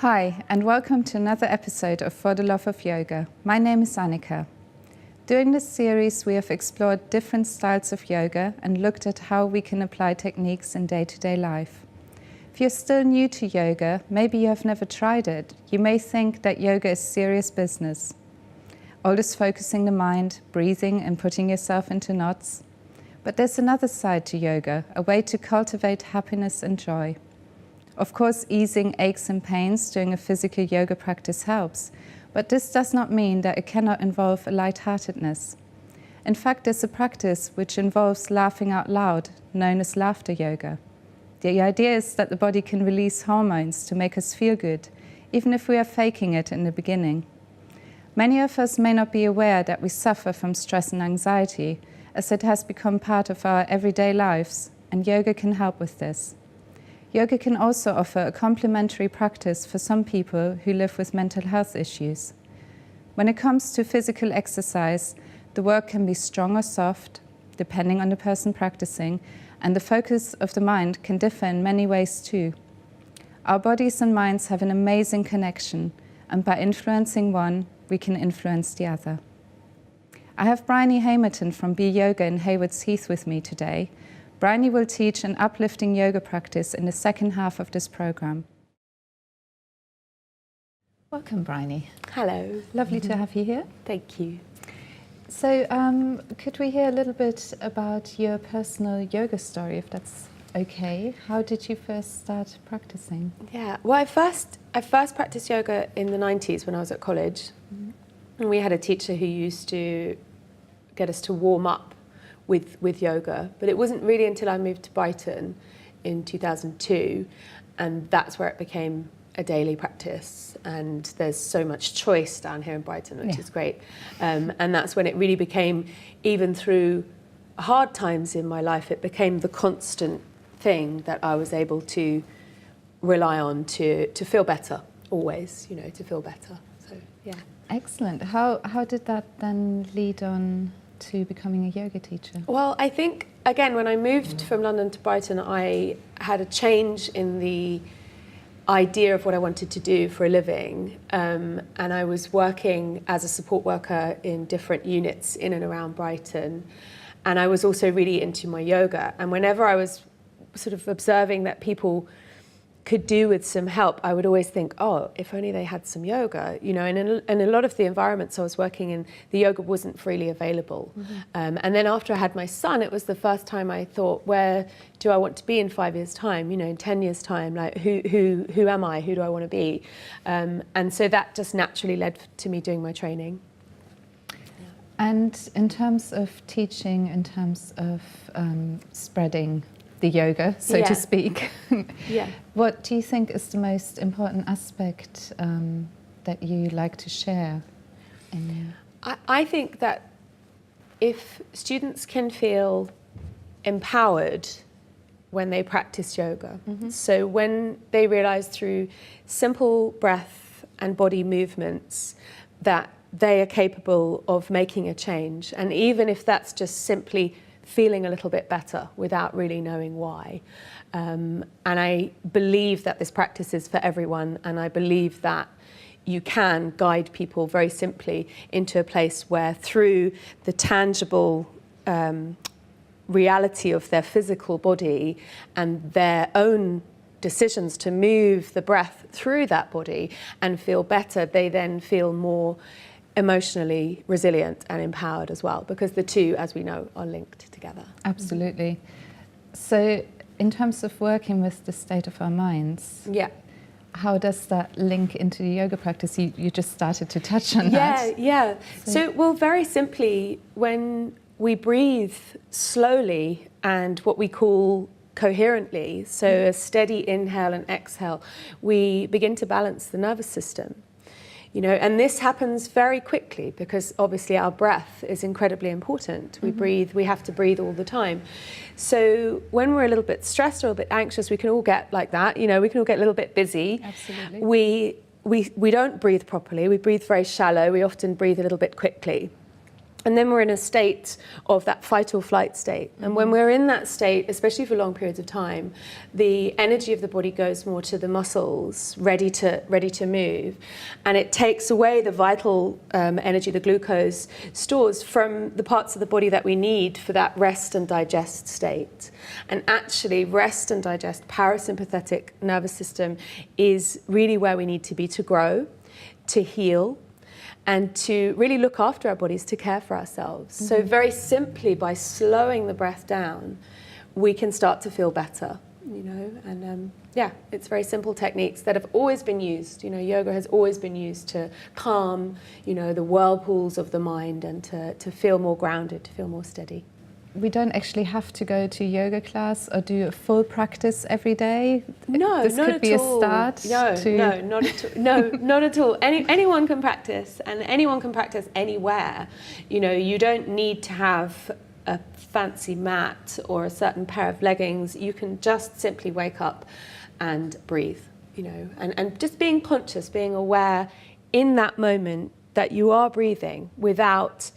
Hi, and welcome to another episode of For the Love of Yoga. My name is Anika. During this series, we have explored different styles of yoga and looked at how we can apply techniques in day-to-day life. If you're still new to yoga, maybe you have never tried it, you may think that yoga is serious business. All this focusing the mind, breathing and putting yourself into knots. But there's another side to yoga, a way to cultivate happiness and joy. Of course, easing aches and pains during a physical yoga practice helps, but this does not mean that it cannot involve a lightheartedness. In fact, there's a practice which involves laughing out loud, known as laughter yoga. The idea is that the body can release hormones to make us feel good, even if we are faking it in the beginning. Many of us may not be aware that we suffer from stress and anxiety, as it has become part of our everyday lives, and yoga can help with this. Yoga can also offer a complementary practice for some people who live with mental health issues. When it comes to physical exercise, the work can be strong or soft, depending on the person practicing, and the focus of the mind can differ in many ways too. Our bodies and minds have an amazing connection, and by influencing one, we can influence the other. I have Bryony Hamerton from Be Yoga in Haywards Heath with me today. Bryony will teach an uplifting yoga practice in the second half of this program. Welcome, Bryony. Hello. Lovely to have you here. Thank you. So, could we hear a little bit about your personal yoga story, if that's okay? How did you first start practicing? Yeah, well, I first practiced yoga in the 90s when I was at college. And we had a teacher who used to get us to warm up with yoga, but it wasn't really until I moved to Brighton in 2002, and that's where it became a daily practice. And there's so much choice down here in Brighton, which is great. And that's when it really became, even through hard times in my life, it became the constant thing that I was able to rely on to feel better, always, to feel better. So, yeah. Excellent. How did that then lead on to becoming a yoga teacher? Well, I think, again, when I moved from London to Brighton, I had a change in the idea of what I wanted to do for a living. And I was working as a support worker in different units in and around Brighton. And I was also really into my yoga. And whenever I was sort of observing that people could do with some help, I would always think, oh, if only they had some yoga, and in a lot of the environments I was working in, the yoga wasn't freely available. And then after I had my son, it was the first time I thought, where do I want to be in 5 years' time, in 10 years' time, like who am I, who do I want to be? And so that just naturally led to me doing my training. And in terms of teaching, in terms of spreading the yoga, so to speak. What do you think is the most important aspect that you like to share? I think that if students can feel empowered when they practice yoga, so when they realize through simple breath and body movements that they are capable of making a change, and even if that's just simply feeling a little bit better without really knowing why. And I believe that this practice is for everyone, and I believe that you can guide people very simply into a place where, through the tangible reality of their physical body and their own decisions to move the breath through that body and feel better, they then feel more emotionally resilient and empowered as well, because the two, as we know, are linked together. Absolutely. So in terms of working with the state of our minds, how does that link into the yoga practice? You just started to touch on that. Yeah. So, well, very simply, when we breathe slowly and what we call coherently, so a steady inhale and exhale, we begin to balance the nervous system. And this happens very quickly because obviously our breath is incredibly important. We have to breathe all the time. So when we're a little bit stressed or a bit anxious, we can all get like that, we can all get a little bit busy. Absolutely. We don't breathe properly, we breathe very shallow, we often breathe a little bit quickly. And then we're in a state of that fight or flight state. And when we're in that state, especially for long periods of time, the energy of the body goes more to the muscles, ready to move. And it takes away the vital energy, the glucose stores from the parts of the body that we need for that rest and digest state. And actually, rest and digest, parasympathetic nervous system is really where we need to be to grow, to heal, and to really look after our bodies, to care for ourselves. So very simply, by slowing the breath down, we can start to feel better, you know, and it's very simple techniques that have always been used. You know, yoga has always been used to calm, you know, the whirlpools of the mind and to feel more grounded, to feel more steady. We don't actually have to go to yoga class or do a full practice every day. No, this not could be at a all. start. No, not at all. No, not at all. Anyone can practice, and anyone can practice anywhere. You know, you don't need to have a fancy mat or a certain pair of leggings. You can just simply wake up and breathe. You know, and just being conscious, being aware in that moment that you are breathing without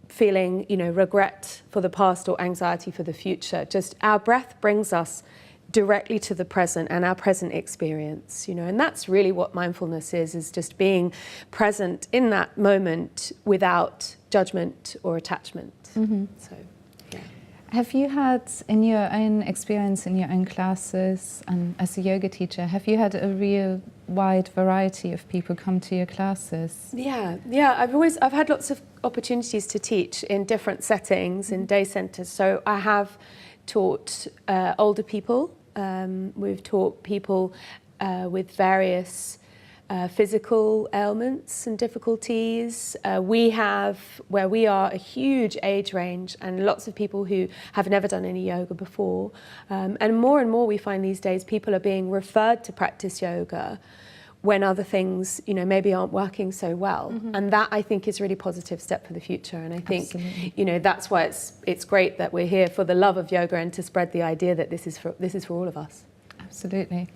feeling, you know, regret for the past or anxiety for the future. Just our breath brings us directly to the present and our present experience, you know, and that's really what mindfulness is just being present in that moment without judgment or attachment. So, yeah. Have you had, in your own experience, in your own classes, and as a yoga teacher, have you had a real wide variety of people come to your classes? Yeah. I've had lots of opportunities to teach in different settings, in day centres. So I have taught older people. We've taught people with various physical ailments and difficulties. We have, where we are, a huge age range and lots of people who have never done any yoga before. And more we find these days people are being referred to practice yoga when other things, you know, maybe aren't working so well. And that, I think, is a really positive step for the future. And I think, you know, that's why it's great that we're here for the love of yoga and to spread the idea that this is for all of us. Absolutely.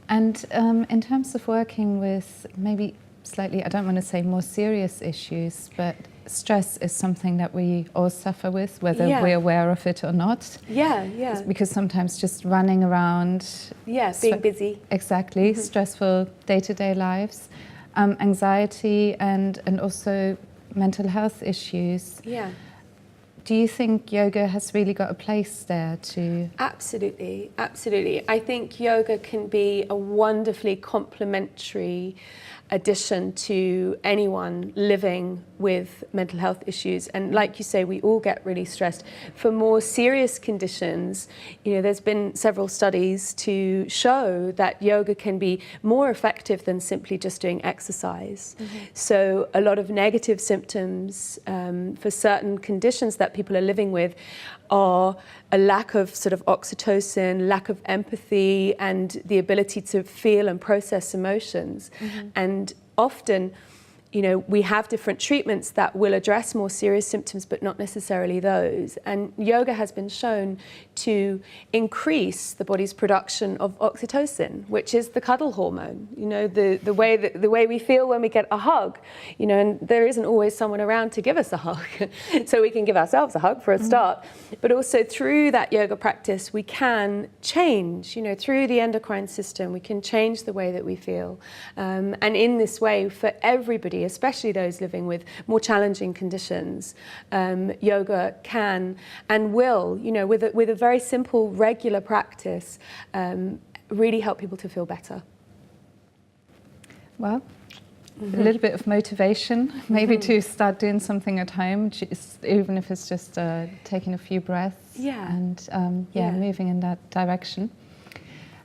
And in terms of working with maybe slightly, I don't want to say more serious issues, but stress is something that we all suffer with, whether we're aware of it or not. Yeah. Because sometimes just running around. Being busy. Exactly, stressful day-to-day lives, anxiety and also mental health issues. Yeah. Do you think yoga has really got a place there to? Absolutely. I think yoga can be a wonderfully complementary addition to anyone living with mental health issues. And like you say, we all get really stressed. For more serious conditions, you know, there's been several studies to show that yoga can be more effective than simply just doing exercise. So a lot of negative symptoms for certain conditions that people are living with are a lack of sort of oxytocin, lack of empathy, and the ability to feel and process emotions. And often, you know, we have different treatments that will address more serious symptoms, but not necessarily those. And yoga has been shown to increase the body's production of oxytocin, which is the cuddle hormone. You know, the way we feel when we get a hug. You know, and there isn't always someone around to give us a hug, so we can give ourselves a hug for a start. But also through that yoga practice, we can change. You know, through the endocrine system, we can change the way that we feel. And in this way, for everybody, especially those living with more challenging conditions, yoga can and will, you know, with a very simple, regular practice, really help people to feel better. Well, a little bit of motivation, maybe to start doing something at home, even if it's just taking a few breaths and moving in that direction.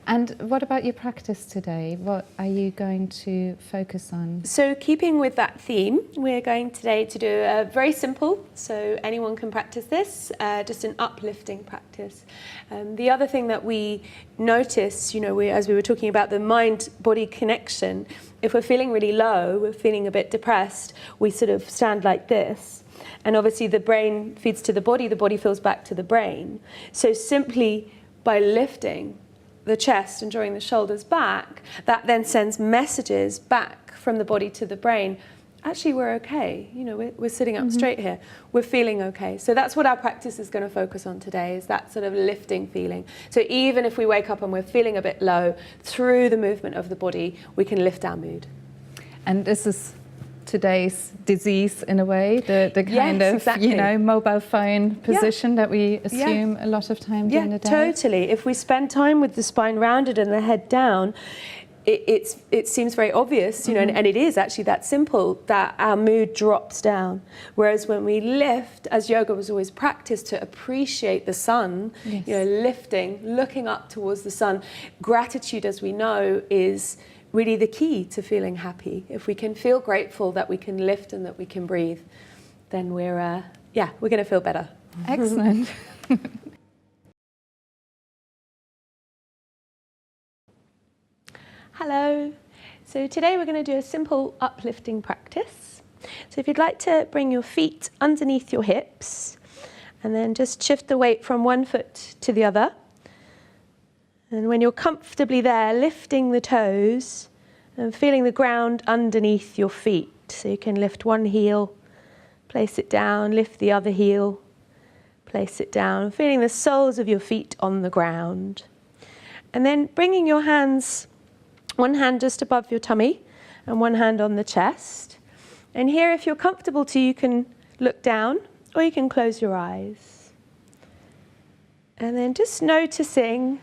And what about your practice today? What are you going to focus on? So keeping with that theme, we're going today to do a very simple, so anyone can practice this, just an uplifting practice. The other thing that we notice, you know, as we were talking about the mind-body connection, if we're feeling really low, we're feeling a bit depressed, we sort of stand like this. And obviously the brain feeds to the body feels back to the brain. So simply by lifting the chest and drawing the shoulders back, that then sends messages back from the body to the brain actually we're okay. You know, we're sitting up straight here. We're feeling okay. So that's what our practice is going to focus on today, is that sort of lifting feeling. So even if we wake up and we're feeling a bit low, through the movement of the body, we can lift our mood. And this is today's disease in a way, the kind of, exactly. you know, mobile phone position that we assume a lot of time during the day. Totally. If we spend time with the spine rounded and the head down, it seems very obvious, you know, and it is actually that simple, that our mood drops down. Whereas when we lift, as yoga was always practiced, to appreciate the sun, you know, lifting, looking up towards the sun, gratitude, as we know, is really the key to feeling happy. If we can feel grateful that we can lift and that we can breathe, then we're going to feel better. Excellent. Hello. So today we're going to do a simple uplifting practice. So if you'd like to bring your feet underneath your hips and then just shift the weight from one foot to the other. And when you're comfortably there, lifting the toes and feeling the ground underneath your feet. So you can lift one heel, place it down, lift the other heel, place it down, feeling the soles of your feet on the ground. And then bringing your hands, one hand just above your tummy and one hand on the chest. And here, if you're comfortable to, you can look down or you can close your eyes. And then just noticing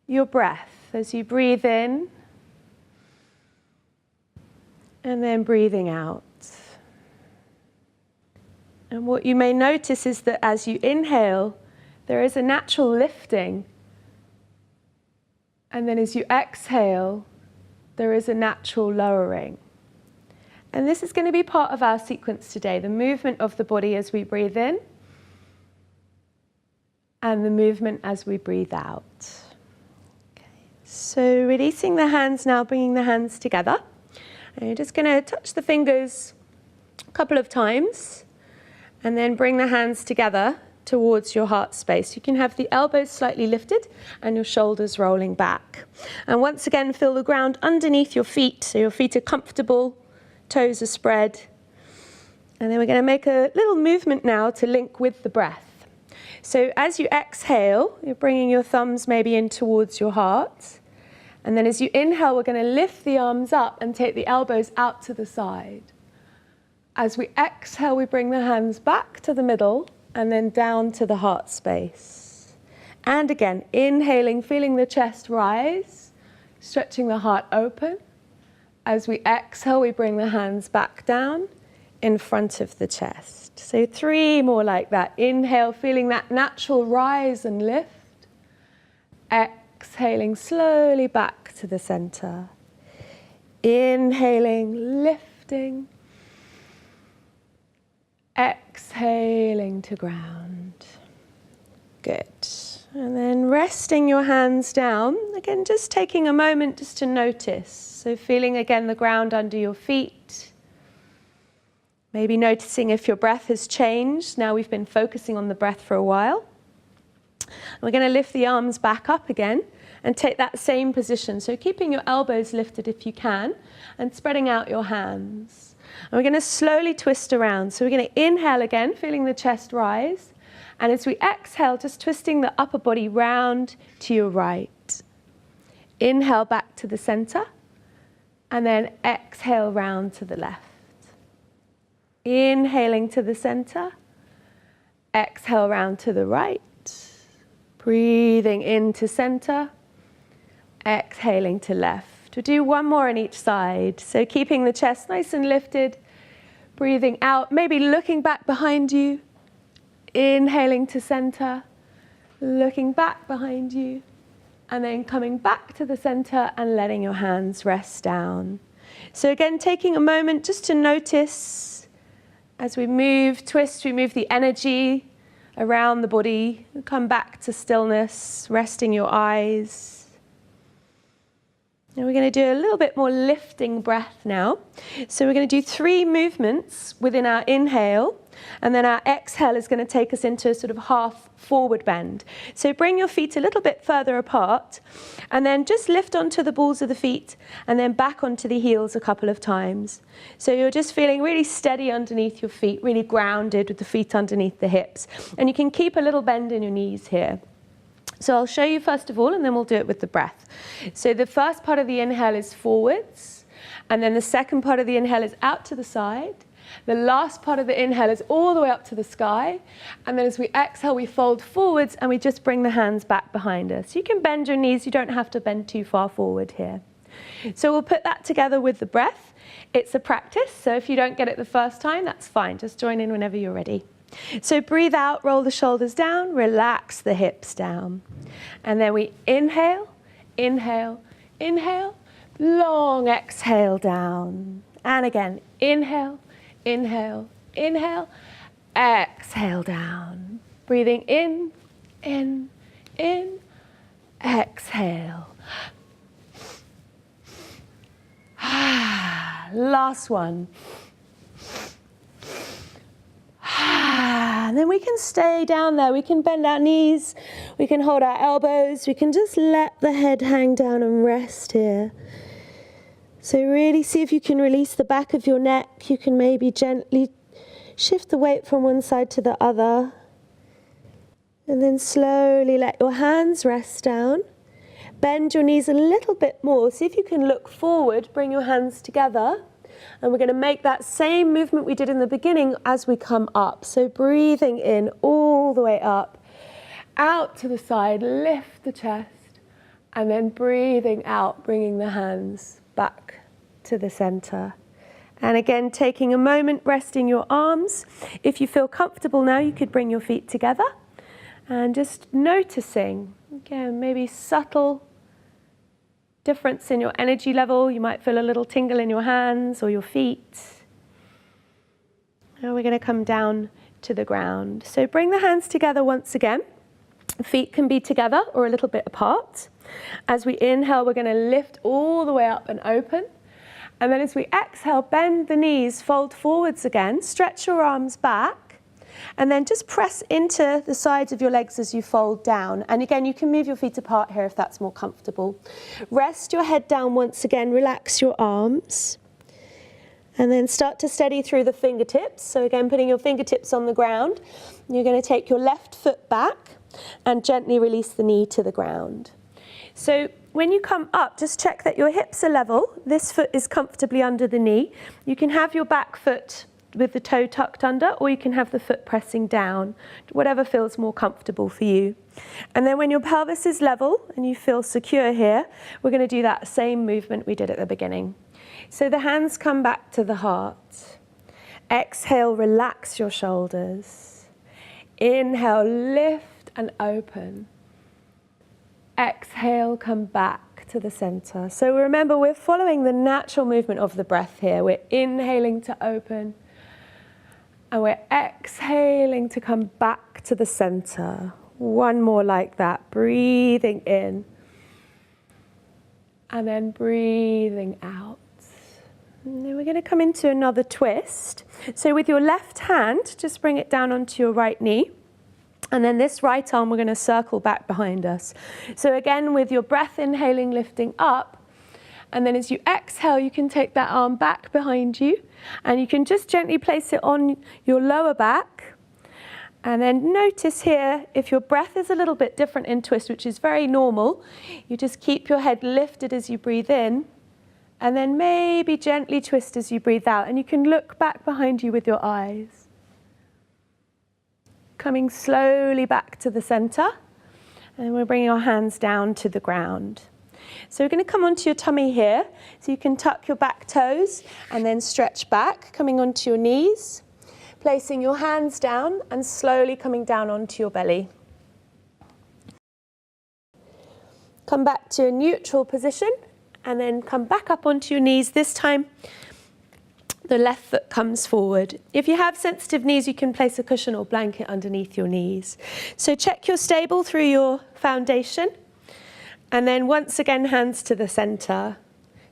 your breath as you breathe in and then breathing out. And what you may notice is that as you inhale, there is a natural lifting. And then as you exhale, there is a natural lowering. And this is going to be part of our sequence today, the movement of the body as we breathe in and the movement as we breathe out. Okay. So releasing the hands now, bringing the hands together. And you're just going to touch the fingers a couple of times and then bring the hands together towards your heart space. You can have the elbows slightly lifted and your shoulders rolling back. And once again, feel the ground underneath your feet, so your feet are comfortable, toes are spread. And then we're going to make a little movement now to link with the breath. So as you exhale, you're bringing your thumbs maybe in towards your heart. And then as you inhale, we're going to lift the arms up and take the elbows out to the side. As we exhale, we bring the hands back to the middle and then down to the heart space. And again, inhaling, feeling the chest rise, stretching the heart open. As we exhale, we bring the hands back down in front of the chest. So 3 more like that. Inhale, feeling that natural rise and lift. Exhaling slowly back to the center. Inhaling, lifting. Exhaling to ground. Good. And then resting your hands down. Again, just taking a moment just to notice. So feeling again the ground under your feet. Maybe noticing if your breath has changed. Now we've been focusing on the breath for a while. We're going to lift the arms back up again and take that same position. So keeping your elbows lifted if you can and spreading out your hands. And we're going to slowly twist around. So we're going to inhale again, feeling the chest rise. And as we exhale, just twisting the upper body round to your right. Inhale back to the center. And then exhale round to the left. Inhaling to the center. Exhale round to the right. Breathing into center. Exhaling to left. We'll do one more on each side. So keeping the chest nice and lifted, breathing out, maybe looking back behind you, inhaling to center, looking back behind you, and then coming back to the center and letting your hands rest down. So again, taking a moment just to notice as we move, twist, we move the energy around the body, come back to stillness, resting your eyes. And we're going to do a little bit more lifting breath now. So we're going to do 3 movements within our inhale. And then our exhale is going to take us into a sort of half forward bend. So bring your feet a little bit further apart, and then just lift onto the balls of the feet and then back onto the heels a couple of times. So you're just feeling really steady underneath your feet, really grounded with the feet underneath the hips. And you can keep a little bend in your knees here. So I'll show you first of all, and then we'll do it with the breath. So the first part of the inhale is forwards, and then the second part of the inhale is out to the side. The last part of the inhale is all the way up to the sky. And then as we exhale, we fold forwards and we just bring the hands back behind us. You can bend your knees. You don't have to bend too far forward here. So we'll put that together with the breath. It's a practice. So if you don't get it the first time, that's fine. Just join in whenever you're ready. So breathe out, roll the shoulders down, relax the hips down. And then we inhale, inhale, inhale, long exhale down. And again, inhale, inhale, inhale, exhale down. Breathing in, exhale. Last one. And then we can stay down there. We can bend our knees. We can hold our elbows. We can just let the head hang down and rest here. So really see if you can release the back of your neck. You can maybe gently shift the weight from one side to the other. And then slowly let your hands rest down. Bend your knees a little bit more. See if you can look forward. Bring your hands together. And we're going to make that same movement we did in the beginning as we come up. So breathing in all the way up, out to the side, lift the chest, and then breathing out, bringing the hands back to the center. And again, taking a moment, resting your arms. If you feel comfortable now, you could bring your feet together and just noticing, again, maybe subtle difference in your energy level. You might feel a little tingle in your hands or your feet. Now we're going to come down to the ground. So bring the hands together once again. Feet can be together or a little bit apart. As we inhale, we're going to lift all the way up and open. And then as we exhale, bend the knees, fold forwards again, stretch your arms back. And then just press into the sides of your legs as you fold down. And again, you can move your feet apart here if that's more comfortable. Rest your head down once again, relax your arms. And then start to steady through the fingertips. So again, putting your fingertips on the ground. You're going to take your left foot back and gently release the knee to the ground. So when you come up, just check that your hips are level. This foot is comfortably under the knee. You can have your back foot with the toe tucked under, or you can have the foot pressing down, whatever feels more comfortable for you. And then when your pelvis is level and you feel secure here, we're going to do that same movement we did at the beginning. So the hands come back to the heart. Exhale, relax your shoulders. Inhale, lift and open. Exhale, come back to the center. So remember, we're following the natural movement of the breath here. We're inhaling to open. And we're exhaling to come back to the center. One more like that. Breathing in. And then breathing out. And then we're going to come into another twist. So with your left hand, just bring it down onto your right knee. And then this right arm, we're going to circle back behind us. So again, with your breath inhaling, lifting up. And then as you exhale, you can take that arm back behind you. And you can just gently place it on your lower back. And then notice here, if your breath is a little bit different in twist, which is very normal, you just keep your head lifted as you breathe in. And then maybe gently twist as you breathe out. And you can look back behind you with your eyes. Coming slowly back to the center. And we're bringing our hands down to the ground. So we're going to come onto your tummy here. So you can tuck your back toes and then stretch back, coming onto your knees, placing your hands down and slowly coming down onto your belly. Come back to a neutral position and then come back up onto your knees. This time, the left foot comes forward. If you have sensitive knees, you can place a cushion or blanket underneath your knees. So check you're stable through your foundation. And then once again, hands to the center.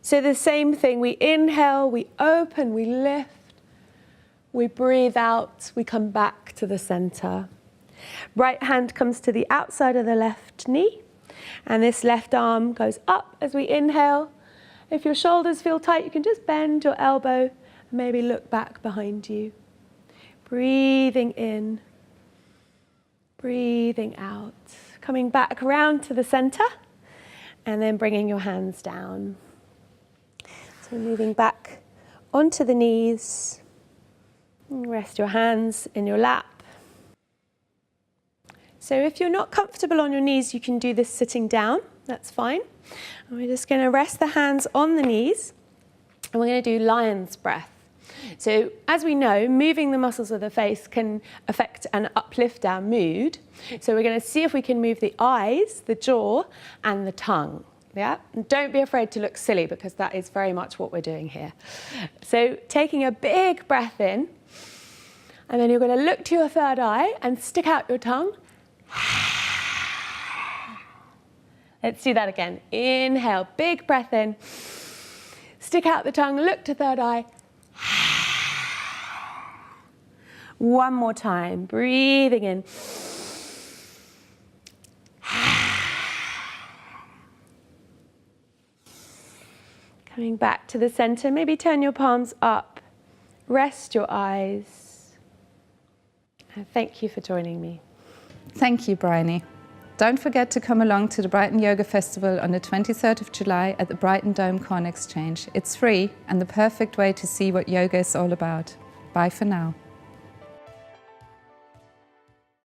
So the same thing, we inhale, we open, we lift, We breathe out, we come back to the center. Right hand comes to the outside of the left knee, and this left arm goes up as we inhale. If your shoulders feel tight, you can just bend your elbow and maybe look back behind you. Breathing in, breathing out. Coming back around to the center, and then bringing your hands down. So moving back onto the knees. Rest your hands in your lap. So if you're not comfortable on your knees, you can do this sitting down. That's fine. And we're just going to rest the hands on the knees, and we're going to do lion's breath. So as we know, moving the muscles of the face can affect and uplift our mood. So we're going to see if we can move the eyes, the jaw, and the tongue. Yeah? And don't be afraid to look silly, because that is very much what we're doing here. So taking a big breath in, and then you're going to look to your third eye and stick out your tongue. Let's do that again. Inhale, big breath in. Stick out the tongue, look to third eye. One more time, breathing in. Coming back to the center, maybe turn your palms up. Rest your eyes. And thank you for joining me. Thank you, Bryony. Don't forget to come along to the Brighton Yoga Festival on the 23rd of July at the Brighton Dome Corn Exchange. It's free and the perfect way to see what yoga is all about. Bye for now.